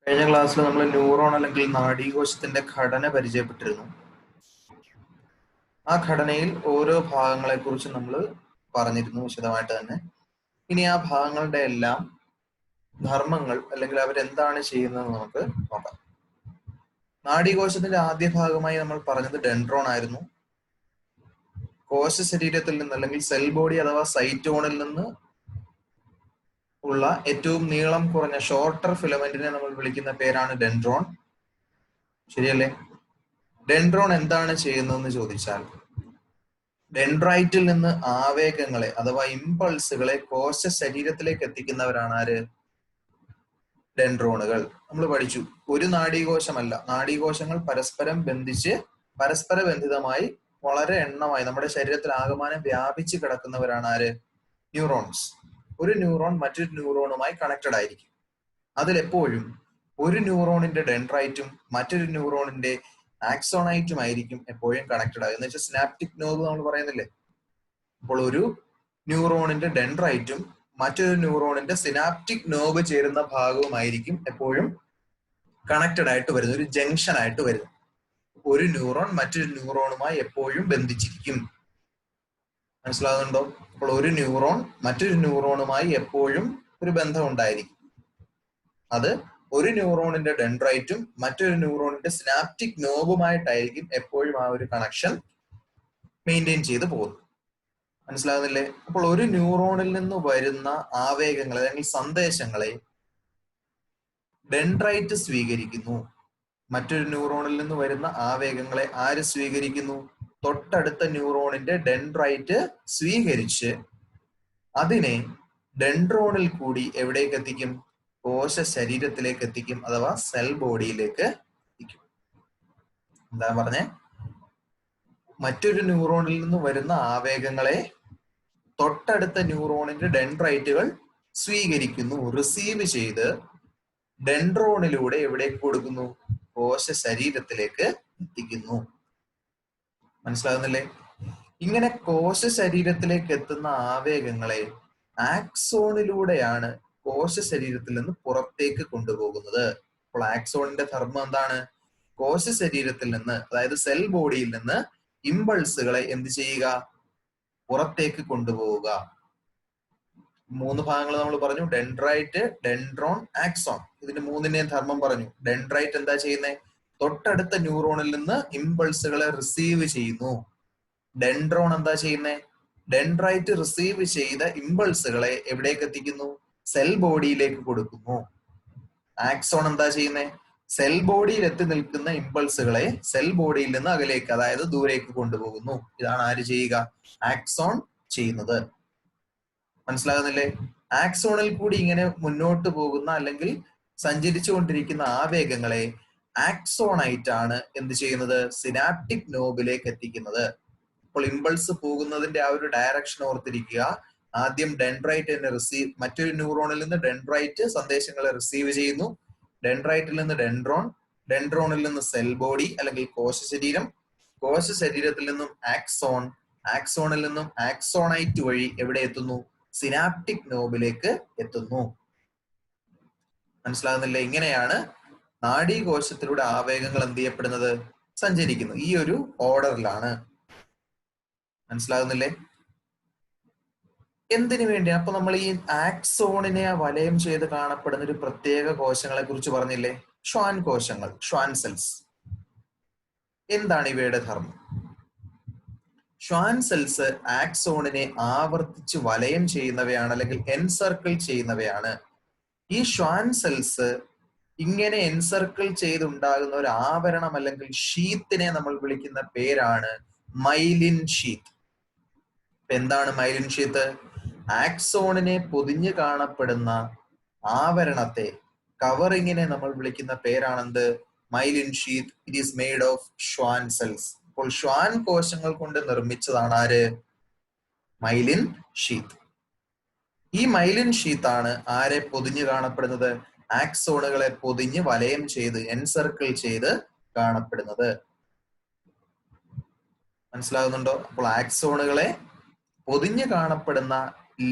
കഴിഞ്ഞ ക്ലാസ്സിൽ നമ്മൾ ന്യൂറോൺ അല്ലെങ്കിൽ നാഡീകോശത്തിന്റെ ഘടന പരിചയപ്പെട്ടിരുന്നു. ആ ഘടനയിൽ ഓരോ ഭാഗങ്ങളെ കുറിച്ച് നമ്മൾ പറഞ്ഞിരുന്നു വിശദമായിട്ട് തന്നെ. ഇനി ആ ഭാഗങ്ങളുടെ എല്ലാം ധർമ്മങ്ങൾ അല്ലെങ്കിൽ അവരെന്താണ് ചെയ്യുന്നത് നമുക്ക് നോക്കാം. നാഡീകോശത്തിന്റെ ആദ്യ ഭാഗമായി നമ്മൾ പറഞ്ഞത് ഡെൻഡ്രോൺ ആയിരുന്നു. കോശ ശരീരത്തിൽ നിന്ന് അല്ലെങ്കിൽ സെൽ ബോഡി അഥവാ സൈറ്റോണിൽ നിന്ന് ഉള്ള ഏറ്റവും നീളം കുറഞ്ഞ ഷോർട്ടർ ഫിലമെന്റിനെ നമ്മൾ വിളിക്കുന്ന പേരാണ് ഡെൻഡ്രോൺ. ശരിയല്ലേ? ഡെൻഡ്രോൺ എന്താണ് ചെയ്യുന്നതെന്ന് ചോദിച്ചാൽ, ഡെൻഡ്രൈറ്റിൽ നിന്ന് ആവേഗങ്ങളെ അഥവാ ഇമ്പൾസുകളെ കോശ ശരീരത്തിലേക്ക് എത്തിക്കുന്നവരാണ് ആര്? ഡെൻഡ്രോണുകൾ. നമ്മൾ പഠിച്ചു, ഒരു നാഡീകോശമല്ല, നാഡീകോശങ്ങൾ പരസ്പരം ബന്ധിച്ച് പരസ്പര ബന്ധിതമായി വളരെ എണ്ണമായി നമ്മുടെ ശരീരത്തിൽ ആകമാനം വ്യാപിച്ച് കിടക്കുന്നവരാണ് ആര്? ന്യൂറോൺസ്. ഒരു ന്യൂറോൺ മറ്റൊരു ന്യൂറോണുമായി കണക്റ്റഡ് ആയിരിക്കും. അതിലെപ്പോഴും ഒരു ന്യൂറോണിന്റെ ഡെൻഡ്രൈറ്റും മറ്റൊരു ന്യൂറോണിന്റെ ആക്സോണൈറ്റും ആയിരിക്കും എപ്പോഴും കണക്റ്റഡ് ആകുക. എന്ന് വെച്ചാൽ സിനാപ്റ്റിക് നോബ് നമ്മൾ പറയുന്നില്ലേ? അപ്പോൾ ഒരു ന്യൂറോണിന്റെ ഡെൻഡ്രൈറ്റും മറ്റൊരു ന്യൂറോണിന്റെ സിനാപ്റ്റിക് നോബ് ചേരുന്ന ഭാഗവുമായിരിക്കും എപ്പോഴും കണക്റ്റഡ് ആയിട്ട് വരുന്നത്, ഒരു ജംഗ്ഷൻ ആയിട്ട് വരുന്നത്. ഒരു ന്യൂറോൺ മറ്റൊരു ന്യൂറോണുമായി എപ്പോഴും ബന്ധിച്ചിരിക്കും. മനസ്സിലാകുന്നുണ്ടോ? അപ്പോൾ ഒരു ന്യൂറോൺ മറ്റൊരു ന്യൂറോണുമായി എപ്പോഴും ഒരു ബന്ധം ഉണ്ടായിരിക്കും. അത് ഒരു ന്യൂറോണിന്റെ ഡെൻഡ്രൈറ്റും മറ്റൊരു ന്യൂറോണിന്റെ സിനാപ്റ്റിക് നോബുമായിട്ടായിരിക്കും എപ്പോഴും ആ ഒരു കണക്ഷൻ മെയിൻറ്റെയിൻ ചെയ്ത് പോകുന്നത്. മനസ്സിലാകുന്നില്ലേ? അപ്പോൾ ഒരു ന്യൂറോണിൽ നിന്ന് വരുന്ന ആവേഗങ്ങളെ അല്ലെങ്കിൽ സന്ദേശങ്ങളെ ഡെൻഡ്രൈറ്റ് സ്വീകരിക്കുന്നു. മറ്റൊരു ന്യൂറോണിൽ നിന്ന് വരുന്ന ആവേഗങ്ങളെ ആര് സ്വീകരിക്കുന്നു? തൊട്ടടുത്ത ന്യൂറോണിന്റെ ഡെൻഡ്രൈറ്റ് സ്വീകരിച്ച് അതിനെ ഡെൻഡ്രോണിൽ കൂടി എവിടേക്ക് എത്തിക്കും? കോശ ശരീരത്തിലേക്ക് എത്തിക്കും, അഥവാ സെൽ ബോഡിയിലേക്ക് എത്തിക്കും. എന്താ പറഞ്ഞേ? മറ്റൊരു ന്യൂറോണിൽ നിന്ന് വരുന്ന ആവേഗങ്ങളെ തൊട്ടടുത്ത ന്യൂറോണിന്റെ ഡെൻഡ്രൈറ്റുകൾ സ്വീകരിക്കുന്നു, റിസീവ് ചെയ്ത് ഡെൻഡ്രോണിലൂടെ എവിടേക്ക് കൊടുക്കുന്നു? കോശ ശരീരത്തിലേക്ക് എത്തിക്കുന്നു. മനസ്സിലാകുന്നില്ലേ? ഇങ്ങനെ കോശ ശരീരത്തിലേക്ക് എത്തുന്ന ആവേഗങ്ങളെ ആക്സോണിലൂടെയാണ് കോശ ശരീരത്തിൽ നിന്ന് പുറത്തേക്ക് കൊണ്ടുപോകുന്നത്. അപ്പോൾ ആക്സോണിന്റെ ധർമ്മം എന്താണ്? കോശ ശരീരത്തിൽ നിന്ന്, അതായത് സെൽ ബോഡിയിൽ നിന്ന് ഇമ്പൾസുകളെ എന്ത് ചെയ്യുക? പുറത്തേക്ക് കൊണ്ടുപോവുക. 3 ഭാഗങ്ങൾ നമ്മൾ പറഞ്ഞു: ഡെൻഡ്രൈറ്റ്, ഡെൻഡ്രോൺ, ആക്സോൺ. ഇതിന്റെ മൂന്നിന്റെയും ധർമ്മം പറഞ്ഞു. ഡെൻഡ്രൈറ്റ് എന്താ ചെയ്യുന്നത്? തൊട്ടടുത്ത ന്യൂറോണിൽ നിന്ന് ഇമ്പൾസുകളെ റിസീവ് ചെയ്യുന്നു. ഡെൻഡ്രോൺ എന്താ ചെയ്യുന്നത്? ഡെൻഡ്രൈറ്റ് റിസീവ് ചെയ്ത ഇമ്പൾസുകളെ എവിടേക്ക് എത്തിക്കുന്നു? സെൽ ബോഡിയിലേക്ക് കൊടുക്കുന്നു. ആക്സോൺ എന്താ ചെയ്യുന്നത്? സെൽ ബോഡിയിൽ എത്തി നിൽക്കുന്ന ഇമ്പൾസുകളെ സെൽ ബോഡിയിൽ നിന്ന് അകലേക്ക്, അതായത് ദൂരേക്ക് കൊണ്ടുപോകുന്നു. ഇതാണ് ആര് ചെയ്യുക? ആക്സോൺ ചെയ്യുന്നത്. മനസ്സിലാകുന്നില്ലേ? ആക്സോണിൽ കൂടി ഇങ്ങനെ മുന്നോട്ട് പോകുന്ന അല്ലെങ്കിൽ സഞ്ചരിച്ചു കൊണ്ടിരിക്കുന്ന ആവേഗങ്ങളെ ആക്സോണൈറ്റ് ആണ് എന്ത് ചെയ്യുന്നത്? സിനാപ്റ്റിക് നോബിലേക്ക് എത്തിക്കുന്നത്. അപ്പോൾ ഇമ്പൾസ് പോകുന്നതിന്റെ ആ ഒരു ഡയറക്ഷൻ ഓർത്തിരിക്കുക. ആദ്യം ഡെൻഡ്രൈറ്റ് തന്നെ മറ്റൊരു ന്യൂറോണിൽ നിന്ന് ഡെൻഡ്രൈറ്റ് സന്ദേശങ്ങളെ റിസീവ് ചെയ്യുന്നു. ഡെൻഡ്രൈറ്റിൽ നിന്ന് ഡെൻഡ്രോൺ, ഡെൻഡ്രോണിൽ നിന്ന് സെൽ ബോഡി അല്ലെങ്കിൽ കോശ ശരീരം, കോശ ശരീരത്തിൽ നിന്നും ആക്സോൺ, ആക്സോണിൽ നിന്നും ആക്സോണൈറ്റ് വഴി എവിടെ എത്തുന്നു? സിനാപ്റ്റിക് നോബിലേക്ക് എത്തുന്നു. മനസ്സിലാകുന്നില്ലേ? ഇങ്ങനെയാണ് നാഡീകോശത്തിലൂടെ ആവേഗങ്ങൾ എന്ത് ചെയ്യപ്പെടുന്നത്? സഞ്ചരിക്കുന്നത്. ഈ ഒരു ഓർഡറിലാണ്. മനസ്സിലാകുന്നില്ലേ? എന്തിനു വേണ്ടിയാണ്? അപ്പൊ നമ്മൾ ഈ ആക്സോണിനെ വലയം ചെയ്ത് കാണപ്പെടുന്ന ഒരു പ്രത്യേക കോശങ്ങളെ കുറിച്ച് പറഞ്ഞില്ലേ? ഷ്വാൻ കോശങ്ങൾ, ഷ്വാൻ സെൽസ്. എന്താണ് ഇവയുടെ ധർമ്മം? ഷ്വാൻ സെൽസ് ആക്സോണിനെ ആവർത്തിച്ച് വലയം ചെയ്യുന്നവയാണ്, അല്ലെങ്കിൽ എൻസർക്കിൾ ചെയ്യുന്നവയാണ്. ഈ ഷ്വാൻ സെൽസ് ഇങ്ങനെ എൻസർക്കിൾ ചെയ്തുണ്ടാകുന്ന ഒരു ആവരണം അല്ലെങ്കിൽ ഷീത്തിനെ നമ്മൾ വിളിക്കുന്ന പേരാണ് മൈലിൻ ഷീത്ത്. എന്താണ് മൈലിൻ ഷീത്ത്? ആക്സോണിനെ പൊതിഞ്ഞു കാണപ്പെടുന്ന ആവരണത്തെ, കവറിങ്ങിനെ നമ്മൾ വിളിക്കുന്ന പേരാണെന്ത്? Myelin sheath. It is made of Schwann cells. അപ്പോൾ ഷ്വാൻ കോശങ്ങൾ കൊണ്ട് നിർമ്മിച്ചതാണ് ആര്? Myelin sheath. ഈ മൈലിൻ ഷീത്ത് ആണ് ആരെ പൊതിഞ്ഞു കാണപ്പെടുന്നത്? ആക്സോണുകളെ പൊതിഞ്ഞ് വലയം ചെയ്ത് എൻസർക്കിൾ ചെയ്ത് കാണപ്പെടുന്നത്. മനസ്സിലാകുന്നുണ്ടോ? അപ്പോൾ ആക്സോണുകളെ പൊതിഞ്ഞു കാണപ്പെടുന്ന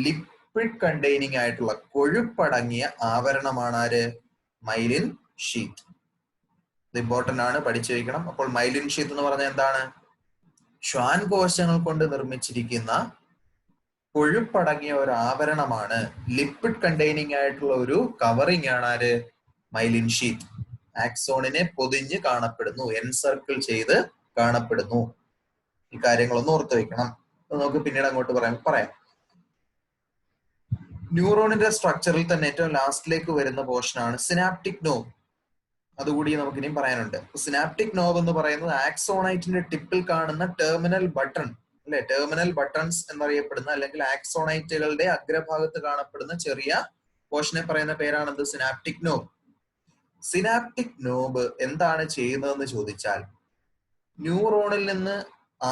ലിപ്പിഡ് കണ്ടെയ്നിങ് ആയിട്ടുള്ള കൊഴുപ്പടങ്ങിയ ആവരണമാണ് ആര്? Myelin sheath. ഇത് ഇമ്പോർട്ടന്റ് ആണ്, പഠിച്ചു വയ്ക്കണം. അപ്പോൾ മൈലിൻ ഷീത്ത് എന്ന് പറഞ്ഞാൽ എന്താണ്? ശ്വാൻ കോശങ്ങൾ കൊണ്ട് നിർമ്മിച്ചിരിക്കുന്ന കൊഴുപ്പടങ്ങിയ ഒരു ആവരണമാണ്, ലിപ്പിഡ് കണ്ടെയ്നിങ് ആയിട്ടുള്ള ഒരു കവറിംഗ് ആണ് ആര്? Myelin sheath. ആക്സോണിനെ പൊതിഞ്ഞ് കാണപ്പെടുന്നു, എൻസർക്കിൾ ചെയ്ത് കാണപ്പെടുന്നു. ഈ കാര്യങ്ങളൊന്ന് ഓർത്ത് വെക്കണം. നമുക്ക് പിന്നീട് അങ്ങോട്ട് പറയാം. ന്യൂറോണിന്റെ സ്ട്രക്ചറിൽ തന്നെ ഏറ്റവും ലാസ്റ്റിലേക്ക് വരുന്ന പോർഷൻ ആണ് സിനാപ്റ്റിക് നോബ്. അതുകൂടി നമുക്ക് ഇനിയും പറയാനുണ്ട്. സിനാപ്റ്റിക് നോബ് എന്ന് പറയുന്നത് ആക്സോണൈറ്റിന്റെ ടിപ്പിൽ കാണുന്ന ടെർമിനൽ ബട്ടൺ അല്ലെ, ടെർമിനൽ ബട്ടൺസ് എന്നറിയപ്പെടുന്ന അല്ലെങ്കിൽ ആക്സോണൈറ്റുകളുടെ അഗ്രഭാഗത്ത് കാണപ്പെടുന്ന ചെറിയ പോർഷനെ പറയുന്ന പേരാണത് സിനാപ്റ്റിക് നോബ്. സിനാപ്റ്റിക് നോബ് എന്താണ് ചെയ്യുന്നതെന്ന് ചോദിച്ചാൽ, ന്യൂറോണിൽ നിന്ന്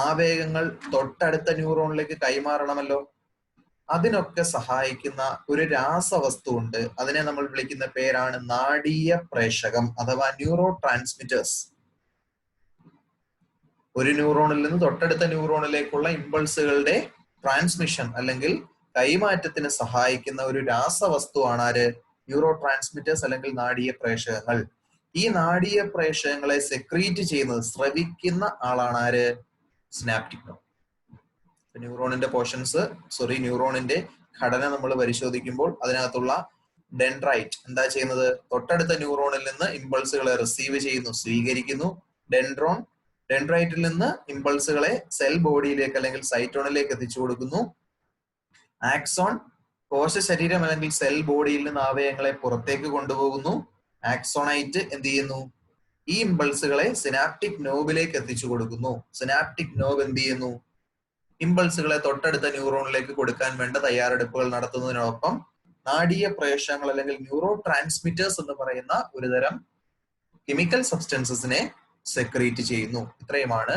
ആവേഗങ്ങൾ തൊട്ടടുത്ത ന്യൂറോണിലേക്ക് കൈമാറണമല്ലോ. അതിനൊക്കെ സഹായിക്കുന്ന ഒരു രാസവസ്തു ഉണ്ട്. അതിനെ നമ്മൾ വിളിക്കുന്ന പേരാണ് നാഡീയ പ്രേഷകം അഥവാ ന്യൂറോ ട്രാൻസ്മിറ്റേഴ്സ്. ഒരു ന്യൂറോണിൽ നിന്ന് തൊട്ടടുത്ത ന്യൂറോണിലേക്കുള്ള ഇമ്പൾസുകളുടെ ട്രാൻസ്മിഷൻ അല്ലെങ്കിൽ കൈമാറ്റത്തിന് സഹായിക്കുന്ന ഒരു രാസവസ്തുവാണ് ആര്? ന്യൂറോ ട്രാൻസ്മിറ്റേഴ്സ് അല്ലെങ്കിൽ നാഡീയ പ്രേഷകങ്ങൾ. ഈ നാഡീയ പ്രേഷകങ്ങളെ സെക്രീറ്റ് ചെയ്യുന്നത്, സ്രവിക്കുന്ന ആളാണ് ആര്? Synaptic knob. ന്യൂറോണിന്റെ ഘടന നമ്മൾ പരിശോധിക്കുമ്പോൾ അതിനകത്തുള്ള ഡെൻഡ്രൈറ്റ് എന്താ ചെയ്യുന്നത്? തൊട്ടടുത്ത ന്യൂറോണിൽ നിന്ന് ഇമ്പൾസുകളെ റിസീവ് ചെയ്യുന്നു, സ്വീകരിക്കുന്നു. ഡെൻഡ്രൈറ്റിൽ നിന്ന് ഇമ്പൾസുകളെ സെൽ ബോഡിയിലേക്ക് അല്ലെങ്കിൽ സൈറ്റോണിലേക്ക് എത്തിച്ചു കൊടുക്കുന്നു. ആക്സോൺ കോശ ശരീരം അല്ലെങ്കിൽ സെൽ ബോഡിയിൽ നിന്ന് ആവയവങ്ങളെ പുറത്തേക്ക് കൊണ്ടുപോകുന്നു. ആക്സോണൈറ്റ് എന്ത് ചെയ്യുന്നു? ഈ ഇമ്പൾസുകളെ സിനാപ്റ്റിക് നോബിലേക്ക് എത്തിച്ചു കൊടുക്കുന്നു. സിനാപ്റ്റിക് നോബ് എന്ത് ചെയ്യുന്നു? ഇമ്പൾസുകളെ തൊട്ടടുത്ത ന്യൂറോണിലേക്ക് കൊടുക്കാൻ വേണ്ട തയ്യാറെടുപ്പുകൾ നടത്തുന്നതിനൊപ്പം നാഡീയ പ്രേഷകങ്ങൾ അല്ലെങ്കിൽ ന്യൂറോ ട്രാൻസ്മിറ്റേഴ്സ് എന്ന് പറയുന്ന ഒരുതരം കെമിക്കൽ സബ്സ്റ്റൻസസിനെ സെക്രീറ്റ് ചെയ്യുന്നു. ഇത്രയുമാണ്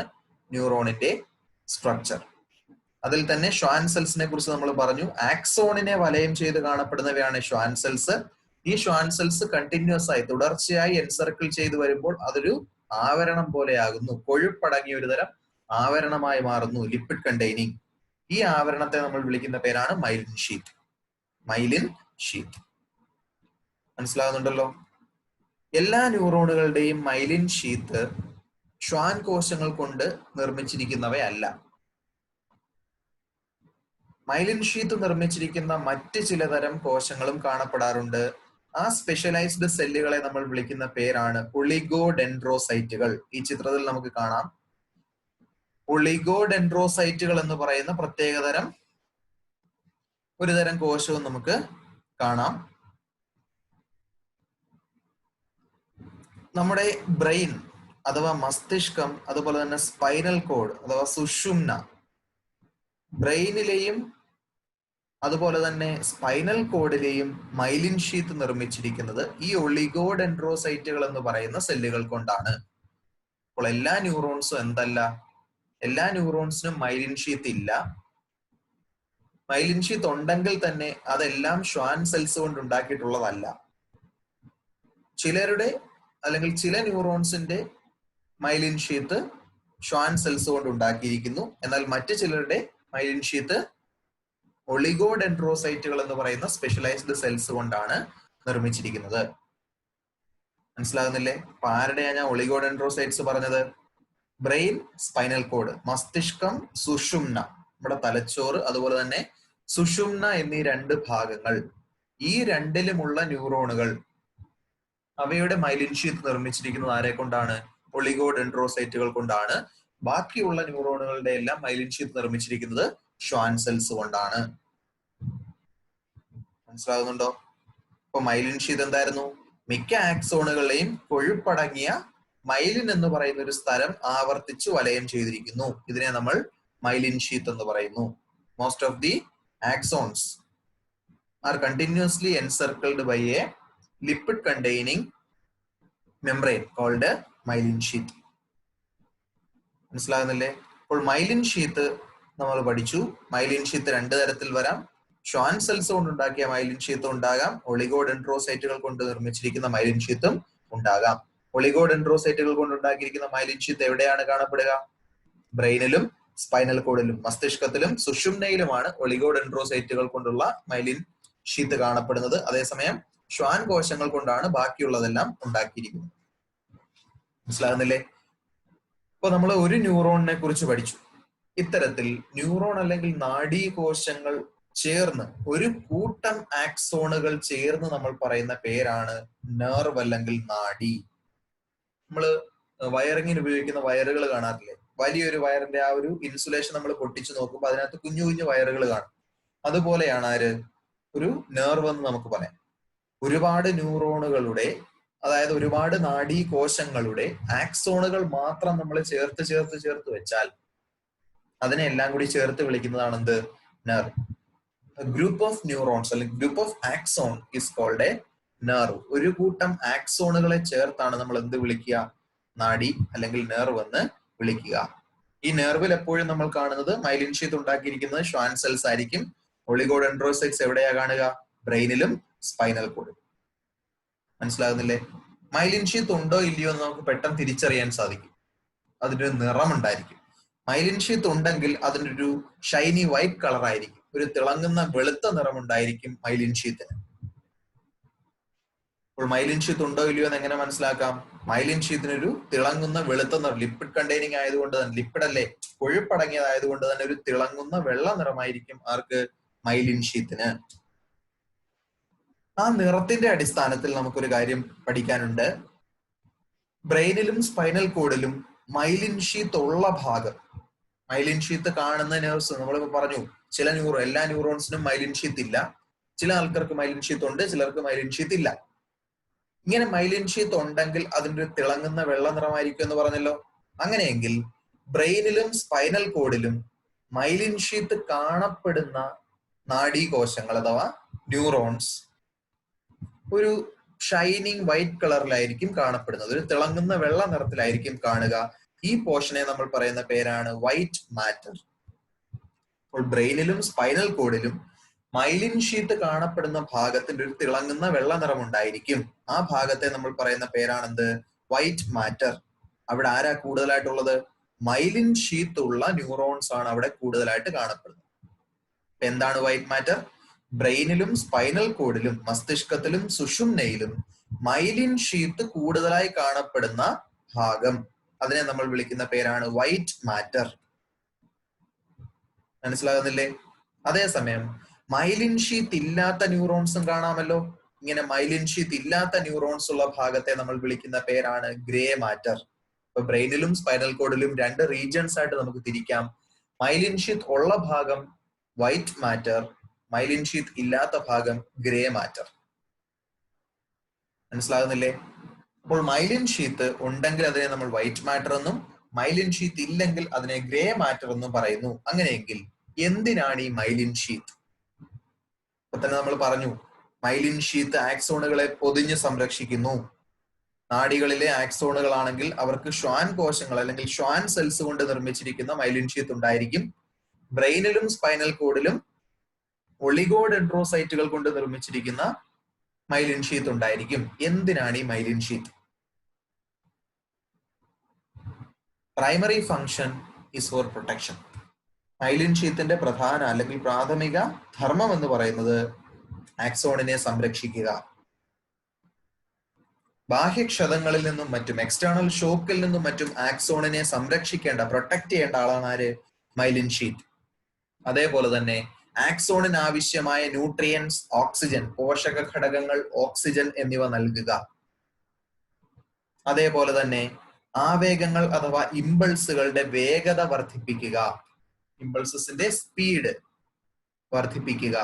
ന്യൂറോണിന്റെ സ്ട്രക്ചർ. അതിൽ തന്നെ ഷ്വാൻ സെൽസിനെ കുറിച്ച് നമ്മൾ പറഞ്ഞു. ആക്സോണിനെ വലയം ചെയ്ത് കാണപ്പെടുന്നവയാണ് ഷ്വാൻ സെൽസ്. ഈ ഷ്വാൻ സെൽസ് കണ്ടിന്യൂസ് ആയി തുടർച്ചയായി എൻസർക്കിൾ ചെയ്ത് വരുമ്പോൾ അതൊരു ആവരണം പോലെയാകുന്നു, കൊഴുപ്പടങ്ങിയ ഒരു തരം ആവരണമായി മാറുന്നു, ലിപ്പിഡ് കണ്ടെയ്നിങ്. ഈ ആവരണത്തെ നമ്മൾ വിളിക്കുന്ന പേരാണ് മൈലിൻ ഷീത്ത്. മൈലിൻ ഷീത്ത് മനസ്സിലാകുന്നുണ്ടല്ലോ? എല്ലാ ന്യൂറോണുകളുടെയും മൈലിൻ ഷീത്ത് ഷ്വാൻ കോശങ്ങൾ കൊണ്ട് നിർമ്മിച്ചിരിക്കുന്നവയല്ല. മൈലിൻ ഷീത്ത് നിർമ്മിച്ചിരിക്കുന്ന മറ്റ് ചിലതരം കോശങ്ങളും കാണപ്പെടാറുണ്ട്. ആ സ്പെഷ്യലൈസ്ഡ് സെല്ലുകളെ നമ്മൾ വിളിക്കുന്ന പേരാണ് ഒളിഗോഡെൻഡ്രോസൈറ്റുകൾ. ഈ ചിത്രത്തിൽ നമുക്ക് കാണാം. ഒളിഗോഡെൻഡ്രോസൈറ്റുകൾ എന്ന് പറയുന്ന പ്രത്യേകതരം ഒരുതരം കോശവും നമുക്ക് കാണാം. നമ്മുടെ ബ്രെയിൻ അഥവാ മസ്തിഷ്കം, അതുപോലെ തന്നെ സ്പൈനൽ കോഡ് അഥവാ സുഷുമ്ന, ബ്രെയിനിലെയും അതുപോലെ തന്നെ സ്പൈനൽ കോഡിലെയും മൈലിൻ ഷീത്ത് നിർമ്മിച്ചിരിക്കുന്നത് ഈ ഒളിഗോഡെൻഡ്രോസൈറ്റുകൾ എന്ന് പറയുന്ന സെല്ലുകൾ കൊണ്ടാണ്. അപ്പോൾ എല്ലാ ന്യൂറോൺസും എന്തല്ല, എല്ലാ ന്യൂറോൺസിനും മൈലിൻ ഷീത്ത് ഇല്ല. മൈലിൻ ഷീത്ത് ഉണ്ടെങ്കിൽ തന്നെ അതെല്ലാം ഷ്വാൻ സെൽസ് കൊണ്ട് ഉണ്ടാക്കിയിട്ടുള്ളതല്ല. ചിലരുടെ അല്ലെങ്കിൽ ചില ന്യൂറോൺസിന്റെ മൈലിൻ ഷീത്ത് ഷ്വാൻ സെൽസ് കൊണ്ട് ഉണ്ടാക്കിയിരിക്കുന്നു. എന്നാൽ മറ്റു ചിലരുടെ മൈലിൻ ഷീത്ത് ഒളിഗോഡെൻഡ്രോസൈറ്റുകൾ എന്ന് പറയുന്ന സ്പെഷ്യലൈസ്ഡ് സെൽസ് കൊണ്ടാണ് നിർമ്മിച്ചിരിക്കുന്നത്. മനസ്സിലാകുന്നില്ലേ? അപ്പൊ ആരുടെയാ ഞാൻ ഒളിഗോഡെൻഡ്രോസൈറ്റ്സ് പറഞ്ഞത്? ബ്രെയിൻ, സ്പൈനൽ കോഡ്, മസ്തിഷ്കം, സുഷുമ്ന, നമ്മുടെ തലച്ചോറ്, അതുപോലെ തന്നെ സുഷുമ്ന എന്നീ രണ്ട് ഭാഗങ്ങൾ. ഈ രണ്ടിലുമുള്ള ന്യൂറോണുകൾ അവയുടെ മൈലിൻ ഷീത്ത് നിർമ്മിച്ചിരിക്കുന്നത് ആരെ കൊണ്ടാണ്? ഒളിഗോഡെൻഡ്രോസൈറ്റുകൾ കൊണ്ടാണ്. ബാക്കിയുള്ള ന്യൂറോണുകളുടെ എല്ലാം മൈലിൻ ഷീത്ത് നിർമ്മിച്ചിരിക്കുന്നത് ഷ്വാൻ സെൽസ് കൊണ്ടാണ്. മനസ്സിലാകുന്നുണ്ടോ? ഇപ്പൊ മൈലിൻ ഷീത്ത് എന്തായിരുന്നു? മിക്ക ആക്സോണുകളെയും കൊഴുപ്പടങ്ങിയ മൈലിൻ എന്ന് പറയുന്ന ഒരു സ്ഥലം ആവർത്തിച്ച് വലയം ചെയ്തിരിക്കുന്നു. ഇതിനെ നമ്മൾ മൈലിൻ ഷീത്ത് എന്ന് പറയുന്നു. Most of the axons are continuously encircled by a lipid containing membrane called myelin sheath. മനസ്സിലാകുന്നില്ലേ? അപ്പോൾ മൈലിൻ ഷീത്ത് നമ്മൾ പഠിച്ചു. മൈലിൻ ഷീത്ത് രണ്ട് തരത്തിൽ വരാം. ഷ്വാൻ സെൽസ് കൊണ്ടുണ്ടാക്കിയ മൈലിൻ ഷീത്തും ഉണ്ടാകാം, ഒളിഗോഡെൻഡ്രോസൈറ്റുകൾ കൊണ്ട് നിർമ്മിച്ചിരിക്കുന്ന മൈലിൻ ഷീത്തും ഉണ്ടാകാം. ഒളിഗോഡെൻഡ്രോസൈറ്റുകൾ കൊണ്ടുണ്ടാക്കിയിരിക്കുന്ന മൈലിൻ ഷീത്ത് എവിടെയാണ് കാണപ്പെടുക? ബ്രെയിനിലും സ്പൈനൽ കോഡിലും മസ്തിഷ്കത്തിലും സുഷുമ്നയിലുമാണ് ഒളിഗോഡെൻഡ്രോസൈറ്റുകൾ കൊണ്ടുള്ള മൈലിൻ ഷീത്ത് കാണപ്പെടുന്നത്. അതേസമയം ശ്വാൻ കോശങ്ങൾ കൊണ്ടാണ് ബാക്കിയുള്ളതെല്ലാം ഉണ്ടാക്കിയിരിക്കുന്നത്. മനസ്സിലാകുന്നില്ലേ? ഇപ്പൊ നമ്മൾ ഒരു ന്യൂറോണിനെ കുറിച്ച് പഠിച്ചു. ഇത്തരത്തിൽ ന്യൂറോൺ അല്ലെങ്കിൽ നാഡീകോശങ്ങൾ ചേർന്ന് ഒരു കൂട്ടം ആക്സോണുകൾ ചേർന്ന് നമ്മൾ പറയുന്ന പേരാണ് നെർവ് അല്ലെങ്കിൽ നാഡി. നമ്മള് വയറിങ്ങിന് ഉപയോഗിക്കുന്ന വയറുകൾ കാണാറില്ലേ? വലിയൊരു വയറിന്റെ ആ ഒരു ഇൻസുലേഷൻ നമ്മൾ പൊട്ടിച്ചു നോക്കുമ്പോൾ അതിനകത്ത് കുഞ്ഞു കുഞ്ഞു വയറുകൾ കാണും. അതുപോലെയാണ് ആര് ഒരു നെർവ് എന്ന് നമുക്ക് പറയാം. ഒരുപാട് ന്യൂറോണുകളുടെ, അതായത് ഒരുപാട് നാഡീകോശങ്ങളുടെ ആക്സോണുകൾ മാത്രം നമ്മൾ ചേർത്ത് ചേർത്ത് ചേർത്ത് വെച്ചാൽ അതിനെ എല്ലാം കൂടി ചേർത്ത് വിളിക്കുന്നതാണ് എന്ത്? നെർവ്. ഗ്രൂപ്പ് ഓഫ് ന്യൂറോൺസ് അല്ലെങ്കിൽ group of axon is called a nerve. ഒരു കൂട്ടം ആക്സോണുകളെ ചേർത്താണ് നമ്മൾ എന്ത് വിളിക്കുക? നാഡി അല്ലെങ്കിൽ നെർവ് എന്ന് വിളിക്കുക. ഈ നെർവിൽ എപ്പോഴും നമ്മൾ കാണുന്നത് മൈലിൻ ഷീത്ത് ഉണ്ടാക്കിയിരിക്കുന്നത് ഷ്വാൻ സെൽസ് ആയിരിക്കും. ഒളിഗോഡെൻഡ്രോസൈറ്റ്സ് എവിടെയാ കാണുക? ബ്രെയിനിലും സ്പൈനൽ കോഡിലും. മനസ്സിലാകുന്നില്ലേ? മൈലിൻ ഷീത്ത് ഉണ്ടോ ഇല്ലയോ എന്ന് നമുക്ക് പെട്ടെന്ന് തിരിച്ചറിയാൻ സാധിക്കും. അതിനൊരു നിറം ഉണ്ടായിരിക്കും. മൈലിൻ ഷീത്ത് ഉണ്ടെങ്കിൽ അതിനൊരു ഷൈനി വൈറ്റ് കളർ ആയിരിക്കും. ഒരു തിളങ്ങുന്ന വെളുത്ത നിറം ഉണ്ടായിരിക്കും മൈലിൻ ഷീത്തിന്. അപ്പോൾ മൈലിൻ ഷീത്ത് ഉണ്ടോ ഇല്ലയോ എന്ന് എങ്ങനെ മനസ്സിലാക്കാം? മൈലിൻ ഷീത്തിനൊരു തിളങ്ങുന്ന വെളുത്ത നിറം, ലിപ്പിഡ് കണ്ടെയ്നിങ് ആയതുകൊണ്ട് തന്നെ, ലിപ്പിഡ് അല്ലേ, കൊഴുപ്പടങ്ങിയതായതുകൊണ്ട് തന്നെ ഒരു തിളങ്ങുന്ന വെള്ള നിറമായിരിക്കും ആർക്ക്? മൈലിൻ ഷീത്തിന്. ആ നിറത്തിന്റെ അടിസ്ഥാനത്തിൽ നമുക്കൊരു കാര്യം പഠിക്കാനുണ്ട്. ബ്രെയിനിലും സ്പൈനൽ കോഡിലും മൈലിൻ ഷീത്ത് ഉള്ള ഭാഗം, മൈലിൻ ഷീത്ത് കാണുന്ന നെർവ്സ് നമ്മളിപ്പോ പറഞ്ഞു, ചില എല്ലാ ന്യൂറോൺസിനും മൈലിൻ ഷീത്ത് ഇല്ല. ചില ആൾക്കാർക്ക് മൈലിൻ ഷീത്ത് ഉണ്ട്, ചിലർക്ക് മൈലിൻ ഷീത്ത് ഇല്ല. ഇങ്ങനെ മൈലിൻ ഷീത്ത് ഉണ്ടെങ്കിൽ അതിന്റെ ഒരു തിളങ്ങുന്ന വെള്ള നിറമായിരിക്കും എന്ന് പറഞ്ഞല്ലോ. അങ്ങനെയെങ്കിൽ ബ്രെയിനിലും സ്പൈനൽ കോഡിലും മൈലിൻ ഷീത്ത് കാണപ്പെടുന്ന നാഡീകോശങ്ങൾ അഥവാ ന്യൂറോൺസ് ഒരു ഷൈനിങ് വൈറ്റ് കളറിലായിരിക്കും കാണപ്പെടുന്നത്. ഒരു തിളങ്ങുന്ന വെള്ള നിറത്തിലായിരിക്കും കാണുക. ഈ പോർഷനെ നമ്മൾ പറയുന്ന പേരാണ് വൈറ്റ് മാറ്റർ. അപ്പോൾ ബ്രെയിനിലും സ്പൈനൽ കോഡിലും മൈലിൻ ഷീത്ത് കാണപ്പെടുന്ന ഭാഗത്തിന്റെ ഒരു തിളങ്ങുന്ന വെള്ള നിറം ഉണ്ടായിരിക്കും. ആ ഭാഗത്തെ നമ്മൾ പറയുന്ന പേരാണെന്ത്? White matter. അവിടെ ആരാ കൂടുതലായിട്ടുള്ളത്? മൈലിൻ ഷീത്ത് ഉള്ള ന്യൂറോൺസ് ആണ് അവിടെ കൂടുതലായിട്ട് കാണപ്പെടുന്നത്. എന്താണ് വൈറ്റ് മാറ്റർ? ബ്രെയിനിലും സ്പൈനൽ കോഡിലും മസ്തിഷ്കത്തിലും സുഷുമ്നയിലും മൈലിൻ ഷീത്ത് കൂടുതലായി കാണപ്പെടുന്ന ഭാഗം, അതിനെ നമ്മൾ വിളിക്കുന്ന പേരാണ് വൈറ്റ് മാറ്റർ. മനസ്സിലാകുന്നില്ലേ? അതേസമയം മൈലിൻ ഷീത്ത് ഇല്ലാത്ത ന്യൂറോൺസും കാണാമല്ലോ. ഇങ്ങനെ മൈലിൻ ഷീത്ത് ഇല്ലാത്ത ന്യൂറോൺസ് ഉള്ള ഭാഗത്തെ നമ്മൾ വിളിക്കുന്ന പേരാണ് ഗ്രേ മാറ്റർ. ഇപ്പൊ ബ്രെയിനിലും സ്പൈനൽ കോഡിലും രണ്ട് റീജിയൻസ് ആയിട്ട് നമുക്ക് തിരിക്കാം. മൈലിൻ ഷീത്ത് ഉള്ള ഭാഗം വൈറ്റ് മാറ്റർ, മൈലിൻ ഷീത്ത് ഇല്ലാത്ത ഭാഗം ഗ്രേ മാറ്റർ. മനസ്സിലാകുന്നില്ലേ? അപ്പോൾ മൈലിൻ ഷീത്ത് ഉണ്ടെങ്കിൽ അതിനെ നമ്മൾ വൈറ്റ് മാറ്റർ എന്നും മൈലിൻ ഷീത്ത് ഇല്ലെങ്കിൽ അതിനെ ഗ്രേ മാറ്റർ എന്നും പറയുന്നു. അങ്ങനെയെങ്കിൽ എന്തിനാണ് ഈ മൈലിൻ ഷീത്ത്? ഇപ്പൊ തന്നെ നമ്മൾ പറഞ്ഞു, മൈലിൻ ഷീത്ത് ആക്സോണുകളെ പൊതിഞ്ഞ് സംരക്ഷിക്കുന്നു. നാഡികളിലെ ആക്സോണുകളാണെങ്കിൽ അവർക്ക് ഷ്വാൻ കോശങ്ങൾ അല്ലെങ്കിൽ ഷ്വാൻ സെൽസ് കൊണ്ട് നിർമ്മിച്ചിരിക്കുന്ന മൈലിൻ ഷീത്ത് ഉണ്ടായിരിക്കും. ബ്രെയിനിലും സ്പൈനൽ കോഡിലും ഒളിഗോഡെൻഡ്രോസൈറ്റുകൾ കൊണ്ട് നിർമ്മിച്ചിരിക്കുന്ന മൈലിൻ ഷീത്ത് ഉണ്ടായിരിക്കും. എന്തിനാണ് ഈ myelin sheath? Primary function is for protection. Myelin ഷീത്തിന്റെ പ്രധാന അല്ലെങ്കിൽ പ്രാഥമിക ധർമ്മം എന്ന് പറയുന്നത് ആക്സോണിനെ സംരക്ഷിക്കുക. ബാഹ്യക്ഷതങ്ങളിൽ നിന്നും മറ്റും, എക്സ്റ്റേണൽ ഷോക്കിൽ നിന്നും മറ്റും ആക്സോണിനെ സംരക്ഷിക്കേണ്ട, പ്രൊട്ടക്ട് ചെയ്യേണ്ട ആളാണ് ആര്? Myelin sheet. അതേപോലെ തന്നെ ആക്സോണിന് ആവശ്യമായ ന്യൂട്രിയൻസ്, ഓക്സിജൻ, പോഷക ഘടകങ്ങൾ, ഓക്സിജൻ എന്നിവ നൽകുക. അതേപോലെ തന്നെ ആവേഗങ്ങൾ അഥവാ ഇമ്പൾസുകളുടെ വേഗത വർദ്ധിപ്പിക്കുക, ഇമ്പൾസസിന്റെ സ്പീഡ് വർദ്ധിപ്പിക്കുക.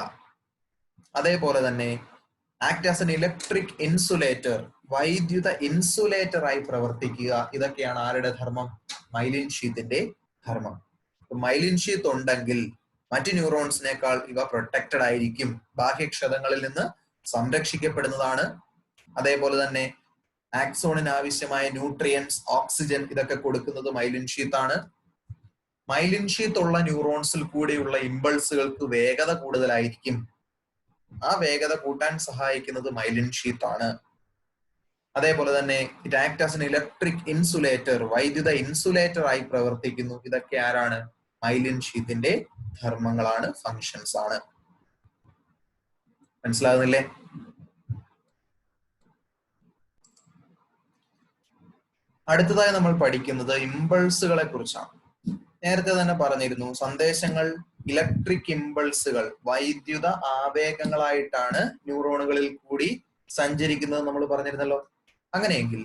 അതേപോലെ തന്നെ act as an electric insulator, വൈദ്യുത ഇൻസുലേറ്റർ ആയി പ്രവർത്തിക്കുക. ഇതൊക്കെയാണ് ആരുടെ ധർമ്മം? മൈലിൻ ഷീത്തിന്റെ ധർമ്മം. മൈലിൻ ഷീത്ത് ഉണ്ടെങ്കിൽ മറ്റ് ന്യൂറോൺസിനേക്കാൾ ഇവ പ്രൊട്ടക്റ്റഡ് ആയിരിക്കും, ബാഹ്യക്ഷതങ്ങളിൽ നിന്ന് സംരക്ഷിക്കപ്പെടുന്നതാണ്. അതേപോലെ തന്നെ ആക്സോണിന് ആവശ്യമായ ന്യൂട്രിയൻസ്, ഓക്സിജൻ ഇതൊക്കെ കൊടുക്കുന്നത് മൈലിൻ ഷീത്ത് ആണ്. മൈലിൻ ഷീത്ത് ഉള്ള ന്യൂറോൺസിൽ കൂടെയുള്ള ഇമ്പൾസുകൾക്ക് വേഗത കൂടുതലായിരിക്കും. ആ വേഗത കൂട്ടാൻ സഹായിക്കുന്നത് മൈലിൻ ഷീത്ത് ആണ്. അതേപോലെ തന്നെ it act as an electric insulator, വൈദ്യുത ഇൻസുലേറ്റർ ആയി പ്രവർത്തിക്കുന്നു. ഇതൊക്കെ ആരാണ്? മൈലിൻ ഷീത്തിന്റെ ധർമ്മങ്ങളാണ്, ഫങ്ഷൻസ് ആണ്. മനസ്സിലാകുന്നില്ലേ? അടുത്തതായി നമ്മൾ പഠിക്കുന്നത് ഇമ്പൾസുകളെ കുറിച്ചാണ്. നേരത്തെ തന്നെ പറഞ്ഞിരുന്നു, സന്ദേശങ്ങൾ ഇലക്ട്രിക് ഇമ്പൾസുകൾ, വൈദ്യുത ആവേഗങ്ങളായിട്ടാണ് ന്യൂറോണുകളിൽ കൂടി സഞ്ചരിക്കുന്നത് നമ്മൾ പറഞ്ഞിരുന്നല്ലോ. അങ്ങനെയെങ്കിൽ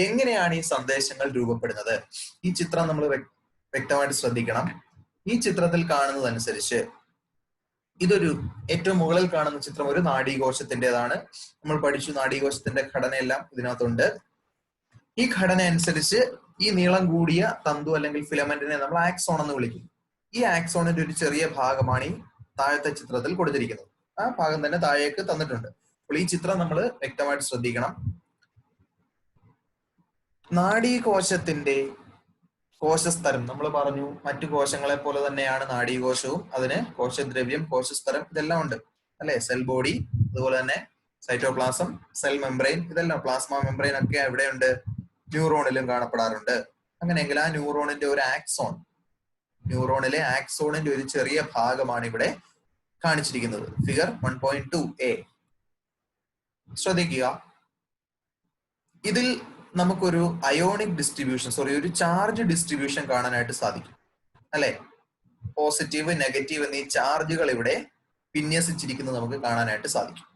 എങ്ങനെയാണ് ഈ സന്ദേശങ്ങൾ രൂപപ്പെടുന്നത്? ഈ ചിത്രം നമ്മൾ വ്യക്തമായിട്ട് ശ്രദ്ധിക്കണം. ഈ ചിത്രത്തിൽ കാണുന്നതനുസരിച്ച് ഇതൊരു ഏറ്റവും മുകളിൽ കാണുന്ന ചിത്രം ഒരു നാഡീകോശത്തിൻ്റെതാണ്. നമ്മൾ പഠിച്ചു നാഡീകോശത്തിന്റെ ഘടനയെല്ലാം ഇതിനകത്തുണ്ട്. ഈ ഘടന അനുസരിച്ച് ഈ നീളം കൂടിയ തന്തു അല്ലെങ്കിൽ ഫിലമെന്റിനെ നമ്മൾ ആക്സോൺ എന്ന് വിളിക്കും. ഈ ആക്സോണിന്റെ ഒരു ചെറിയ ഭാഗമാണ് ഈ താഴത്തെ ചിത്രത്തിൽ കൊടുത്തിരിക്കുന്നത്. ആ ഭാഗം തന്നെ താഴേക്ക് തന്നിട്ടുണ്ട്. അപ്പോൾ ഈ ചിത്രം നമ്മൾ വ്യക്തമായിട്ട് ശ്രദ്ധിക്കണം. നാഡീകോശത്തിന്റെ കോശസ്തരം നമ്മൾ പറഞ്ഞു, മറ്റു കോശങ്ങളെ പോലെ തന്നെയാണ് നാഡീകോശവും. അതിന് കോശദ്രവ്യം, കോശസ്തരം ഇതെല്ലാം ഉണ്ട് അല്ലെ. സെൽ ബോഡി, അതുപോലെ തന്നെ സൈറ്റോപ്ലാസം, സെൽ മെംബ്രെയിൻ, ഇതെല്ലാം പ്ലാസ്മ മെംബ്രെയിൻ ഒക്കെ എവിടെയുണ്ട്? ന്യൂറോണിലും കാണപ്പെടാറുണ്ട്. അങ്ങനെയെങ്കിൽ ആ ന്യൂറോണിന്റെ ഒരു ആക്സോൺ, ന്യൂറോണിലെ ആക്സോണിന്റെ ഒരു ചെറിയ ഭാഗമാണ് ഇവിടെ കാണിച്ചിരിക്കുന്നത്. ഫിഗർ 1.2a ശ്രദ്ധിക്കുക. ഇതിൽ നമുക്കൊരു അയോണിക് ഡിസ്ട്രിബ്യൂഷൻ, ഒരു ചാർജ് ഡിസ്ട്രിബ്യൂഷൻ കാണാനായിട്ട് സാധിക്കും അല്ലെ. പോസിറ്റീവ്, നെഗറ്റീവ് എന്നീ ചാർജുകൾ ഇവിടെ വിന്യസിച്ചിരിക്കുന്നത് നമുക്ക് കാണാനായിട്ട് സാധിക്കും.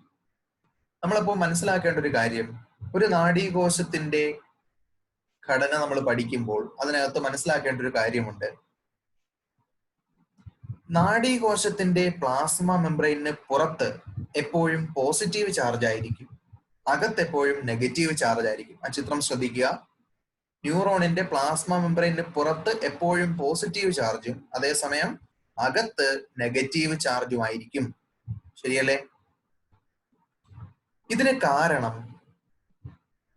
നമ്മളപ്പോൾ മനസ്സിലാക്കേണ്ട ഒരു കാര്യം, ഒരു നാഡീകോശത്തിന്റെ ഘടന നമ്മൾ പഠിക്കുമ്പോൾ അതിനകത്ത് മനസ്സിലാക്കേണ്ട ഒരു കാര്യമുണ്ട്. നാഡീകോശത്തിന്റെ പ്ലാസ്മ മെംബ്രെയിന് പുറത്ത് എപ്പോഴും പോസിറ്റീവ് ചാർജ് ആയിരിക്കും, അകത്ത് എപ്പോഴും നെഗറ്റീവ് ചാർജ് ആയിരിക്കും. ആ ചിത്രം ശ്രദ്ധിക്കുക. ന്യൂറോണിന്റെ പ്ലാസ്മ മെംബ്രെയിന് പുറത്ത് എപ്പോഴും പോസിറ്റീവ് ചാർജും അതേസമയം അകത്ത് നെഗറ്റീവ് ചാർജും ആയിരിക്കും. ശരിയല്ലേ? ഇതിന് കാരണം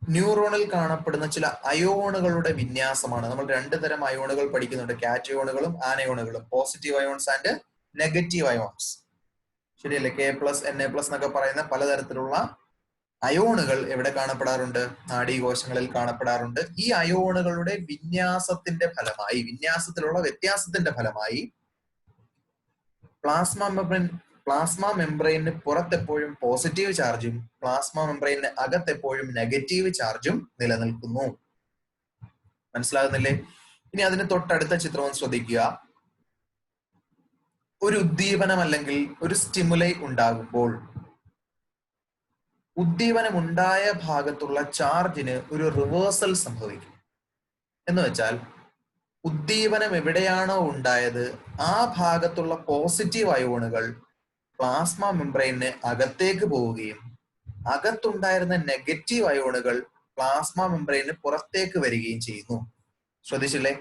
ന്യൂറോണിൽ കാണപ്പെടുന്ന ചില അയോണുകളുടെ വിന്യാസമാണ്. നമ്മൾ രണ്ടു തരം അയോണുകൾ പഠിക്കുന്നുണ്ട്, കാറ്റയോണുകളും ആനയോണുകളും, positive ions and negative ions. ശരിയല്ലേ? K+, Na+ എന്നൊക്കെ പറയുന്ന പലതരത്തിലുള്ള അയോണുകൾ എവിടെ കാണപ്പെടാറുണ്ട്? നാഡീകോശങ്ങളിൽ കാണപ്പെടാറുണ്ട്. ഈ അയോണുകളുടെ വിന്യാസത്തിന്റെ ഫലമായി, വിന്യാസത്തിലുള്ള വ്യത്യാസത്തിന്റെ ഫലമായി പ്ലാസ്മ മെംബ്രെയിന് പുറത്തെപ്പോഴും പോസിറ്റീവ് ചാർജും പ്ലാസ്മ മെംബ്രെയിന് അകത്തെപ്പോഴും നെഗറ്റീവ് ചാർജും നിലനിൽക്കുന്നു. മനസ്സിലാകുന്നില്ലേ? ഇനി അതിന് തൊട്ടടുത്ത ചിത്രം ശ്രദ്ധിക്കുക. ഒരു ഉദ്ദീപനം അല്ലെങ്കിൽ ഒരു സ്റ്റിമുലൈ ഉണ്ടാകുമ്പോൾ ഉദ്ദീപനം ഉണ്ടായ ഭാഗത്തുള്ള ചാർജിന് ഒരു റിവേഴ്സൽ സംഭവിക്കും. എന്ന് വെച്ചാൽ ഉദ്ദീപനം എവിടെയാണോ ഉണ്ടായത് ആ ഭാഗത്തുള്ള പോസിറ്റീവ് അയോണുകൾ പ്ലാസ്മ മെംബ്രെയിന് അകത്തേക്ക് പോവുകയും അകത്തുണ്ടായിരുന്ന നെഗറ്റീവ് അയോണുകൾ പ്ലാസ്മ മെംബ്രെയിന് പുറത്തേക്ക് വരികയും ചെയ്യുന്നു. ശ്രദ്ധിച്ചില്ലേ?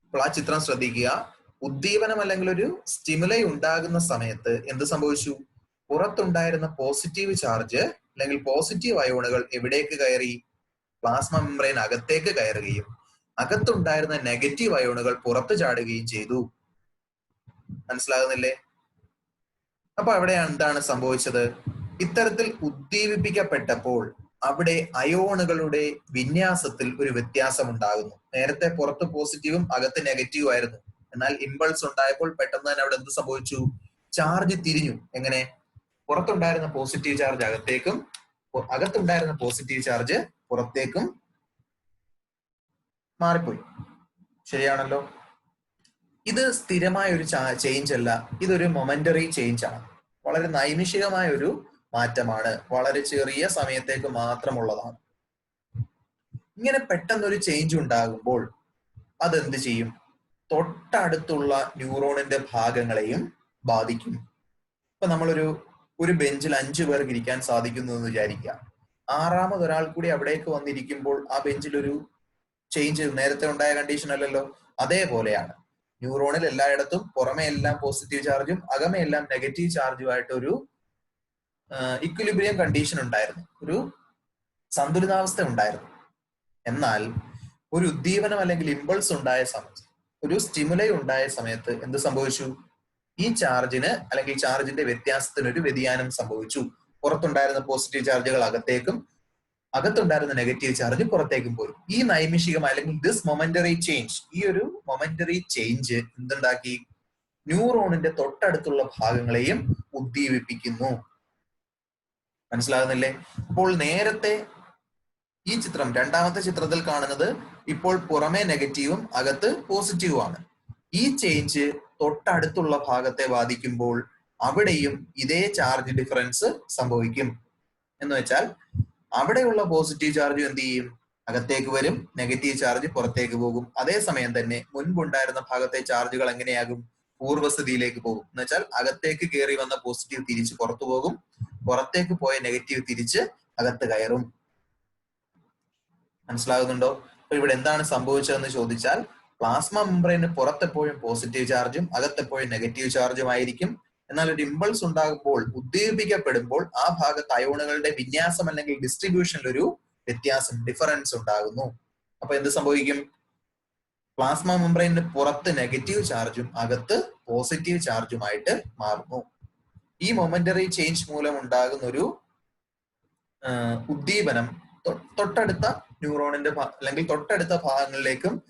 അപ്പോൾ ആ ചിത്രം ശ്രദ്ധിക്കുക. ഉദ്ദീപനം അല്ലെങ്കിൽ ഒരു സ്റ്റിമുലൈ ഉണ്ടാകുന്ന സമയത്ത് എന്ത് സംഭവിച്ചു? പുറത്തുണ്ടായിരുന്ന പോസിറ്റീവ് ചാർജ് അല്ലെങ്കിൽ പോസിറ്റീവ് അയോണുകൾ എവിടേക്ക് കയറി? പ്ലാസ്മ മെംബ്രെയിൻ അകത്തേക്ക് കയറുകയും അകത്തുണ്ടായിരുന്ന നെഗറ്റീവ് അയോണുകൾ പുറത്തു ചാടുകയും ചെയ്തു. മനസ്സിലാകുന്നില്ലേ? അപ്പൊ അവിടെ എന്താണ് സംഭവിച്ചത്? ഇത്തരത്തിൽ ഉദ്ദീപിപ്പിക്കപ്പെട്ടപ്പോൾ അവിടെ അയോണുകളുടെ വിന്യാസത്തിൽ ഒരു വ്യത്യാസം ഉണ്ടാകുന്നു. നേരത്തെ പുറത്ത് പോസിറ്റീവും അകത്ത് നെഗറ്റീവും ആയിരുന്നു. എന്നാൽ ഇമ്പൾസ് ഉണ്ടായപ്പോൾ പെട്ടെന്ന് തന്നെ അവിടെ എന്ത് സംഭവിച്ചു? ചാർജ് തിരിഞ്ഞു. എങ്ങനെ? പുറത്തുണ്ടായിരുന്ന പോസിറ്റീവ് ചാർജ് അകത്തേക്കും അകത്തുണ്ടായിരുന്ന പോസിറ്റീവ് ചാർജ് പുറത്തേക്കും മാറിപ്പോയി. ശരിയാണല്ലോ? ഇത് സ്ഥിരമായ ഒരു ചേഞ്ച് അല്ല, ഇതൊരു മൊമെന്ററി ചേഞ്ച് ആണ്. വളരെ നൈമിഷികമായ ഒരു മാറ്റമാണ്, വളരെ ചെറിയ സമയത്തേക്ക് മാത്രമുള്ളതാണ്. ഇങ്ങനെ പെട്ടെന്നൊരു ചേഞ്ച് ഉണ്ടാകുമ്പോൾ അതെന്ത് ചെയ്യും? തൊട്ടടുത്തുള്ള ന്യൂറോണിന്റെ ഭാഗങ്ങളെയും ബാധിക്കും. ഇപ്പൊ ഒരു ബെഞ്ചിൽ 5 പേർക്ക് ഇരിക്കാൻ സാധിക്കുന്നു എന്ന് വിചാരിക്കുക. ആറാമത് ഒരാൾ കൂടി അവിടേക്ക് വന്നിരിക്കുമ്പോൾ ആ ബെഞ്ചിൽ ഒരു ചേഞ്ച് നേരത്തെ ഉണ്ടായ കണ്ടീഷൻ അല്ലല്ലോ. അതേപോലെയാണ് ന്യൂറോണിൽ എല്ലായിടത്തും പുറമെ എല്ലാം പോസിറ്റീവ് ചാർജും അകമേ എല്ലാം നെഗറ്റീവ് ചാർജുമായിട്ട് ഒരു ഇക്വിലിബ്രിയം കണ്ടീഷൻ ഉണ്ടായിരുന്നു, ഒരു സന്തുലിതാവസ്ഥ ഉണ്ടായിരുന്നു. എന്നാൽ ഒരു ഉദ്ദീപനം അല്ലെങ്കിൽ ഇമ്പൾസ് ഉണ്ടായ സമയത്ത്, ഒരു സ്റ്റിമുലൈ ഉണ്ടായ സമയത്ത് എന്ത് സംഭവിച്ചു? ഈ ചാർജിന് അല്ലെങ്കിൽ ചാർജിന്റെ വ്യത്യാസത്തിന് ഒരു വ്യതിയാനം സംഭവിച്ചു. പുറത്തുണ്ടായിരുന്ന പോസിറ്റീവ് ചാർജുകൾ അകത്തേക്കും അകത്തുണ്ടായിരുന്ന നെഗറ്റീവ് ചാർജ് പുറത്തേക്കും പോയി. ഈ നൈമിഷികമായ അല്ലെങ്കിൽ ദിസ് മൊമെന്ററി ചേഞ്ച്, ഈ ഒരു മൊമെന്ററി ചേഞ്ച് എന്തുണ്ടാക്കി? ന്യൂറോണിന്റെ തൊട്ടടുത്തുള്ള ഭാഗങ്ങളെയും ഉദ്ദീപിപ്പിക്കുന്നു. മനസ്സിലാകുന്നില്ലേ? അപ്പോൾ നേരത്തെ ഈ ചിത്രം, രണ്ടാമത്തെ ചിത്രത്തിൽ കാണുന്നത് ഇപ്പോൾ പുറമെ നെഗറ്റീവും അകത്ത് പോസിറ്റീവും ആണ്. ഈ ചേഞ്ച് തൊട്ടടുത്തുള്ള ഭാഗത്തെ ബാധിക്കുമ്പോൾ അവിടെയും ഇതേ ചാർജ് ഡിഫറൻസ് സംഭവിക്കും. എന്ന് വെച്ചാൽ അവിടെയുള്ള പോസിറ്റീവ് ചാർജ് എന്ത് ചെയ്യും? അകത്തേക്ക് വരും, നെഗറ്റീവ് ചാർജ് പുറത്തേക്ക് പോകും. അതേസമയം തന്നെ മുൻപുണ്ടായിരുന്ന ഭാഗത്തെ ചാർജുകൾ എങ്ങനെയാകും? പൂർവ്വസ്ഥിതിയിലേക്ക് പോകും. എന്ന് വെച്ചാൽ അകത്തേക്ക് കയറി വന്ന പോസിറ്റീവ് തിരിച്ച് പുറത്തു പോകും, പുറത്തേക്ക് പോയ നെഗറ്റീവ് തിരിച്ച് അകത്ത് കയറും. മനസ്സിലാകുന്നുണ്ടോ? അപ്പൊ ഇവിടെ എന്താണ് സംഭവിച്ചതെന്ന് ചോദിച്ചാൽ, പ്ലാസ്മ മെംബ്രെയിന് പുറത്തെപ്പോഴും പോസിറ്റീവ് ചാർജും അകത്തെപ്പോഴും നെഗറ്റീവ് ചാർജും ആയിരിക്കും. എന്നാൽ ഒരു ഇമ്പൾസ് ഉണ്ടാകുമ്പോൾ, ഉദ്ദീപിക്കപ്പെടുമ്പോൾ ആ ഭാഗത്ത് അയോണുകളുടെ വിന്യാസം അല്ലെങ്കിൽ ഡിസ്ട്രിബ്യൂഷനിൽ ഒരു വ്യത്യാസം, ഡിഫറൻസ് ഉണ്ടാകുന്നു. അപ്പൊ എന്ത് സംഭവിക്കും? പ്ലാസ്മ മെംബ്രെയിന് പുറത്ത് നെഗറ്റീവ് ചാർജും അകത്ത് പോസിറ്റീവ് ചാർജുമായിട്ട് മാറുന്നു. ഈ മൊമെന്ററി ചേഞ്ച് മൂലം ഉണ്ടാകുന്ന ഒരു ഉദ്ദീപനം തൊട്ടടുത്ത ന്യൂറോണിന്റെ അല്ലെങ്കിൽ തൊട്ടടുത്ത ഭാഗങ്ങളിലേക്കും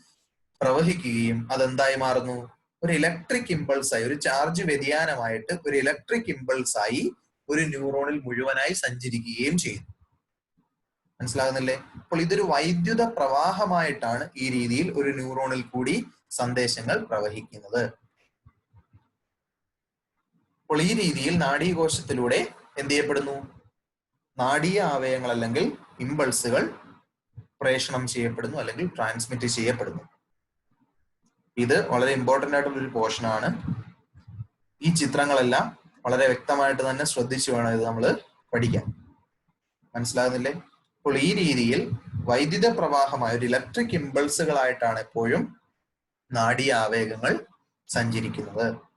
പ്രവഹിക്കുകയും അതെന്തായി മാറുന്നു? ഒരു ഇലക്ട്രിക് ഇമ്പൾസ് ആയി, ഒരു ചാർജ് വ്യതിയാനമായിട്ട് ഒരു ഇലക്ട്രിക് ഇമ്പൾസ് ആയി ഒരു ന്യൂറോണിൽ മുഴുവനായി സഞ്ചരിക്കുകയും ചെയ്യുന്നു. മനസ്സിലാകുന്നില്ലേ? അപ്പോൾ ഇതൊരു വൈദ്യുത പ്രവാഹമായിട്ടാണ് ഈ രീതിയിൽ ഒരു ന്യൂറോണിൽ കൂടി സന്ദേശങ്ങൾ പ്രവഹിക്കുന്നത്. അപ്പോൾ ഈ രീതിയിൽ നാഡീകോശത്തിലൂടെ എന്ത് ചെയ്യപ്പെടുന്നു? നാഡീയ ആവയവങ്ങൾ അല്ലെങ്കിൽ ഇമ്പൾസുകൾ പ്രേഷണം ചെയ്യപ്പെടുന്നു അല്ലെങ്കിൽ ട്രാൻസ്മിറ്റ് ചെയ്യപ്പെടുന്നു. ഇത് വളരെ ഇമ്പോർട്ടന്റ് ആയിട്ടുള്ള ഒരു പോർഷൻ ആണ്. ഈ ചിത്രങ്ങളെല്ലാം വളരെ വ്യക്തമായിട്ട് തന്നെ ശ്രദ്ധിച്ചു വേണം ഇത് നമ്മൾ പഠിക്കാൻ. മനസ്സിലാകുന്നില്ലേ? അപ്പോൾ ഈ രീതിയിൽ വൈദ്യുത പ്രവാഹമായ ഒരു ഇലക്ട്രിക് ഇമ്പൾസുകളായിട്ടാണ് എപ്പോഴും നാഡീയ ആവേഗങ്ങൾ സഞ്ചരിക്കുന്നത്.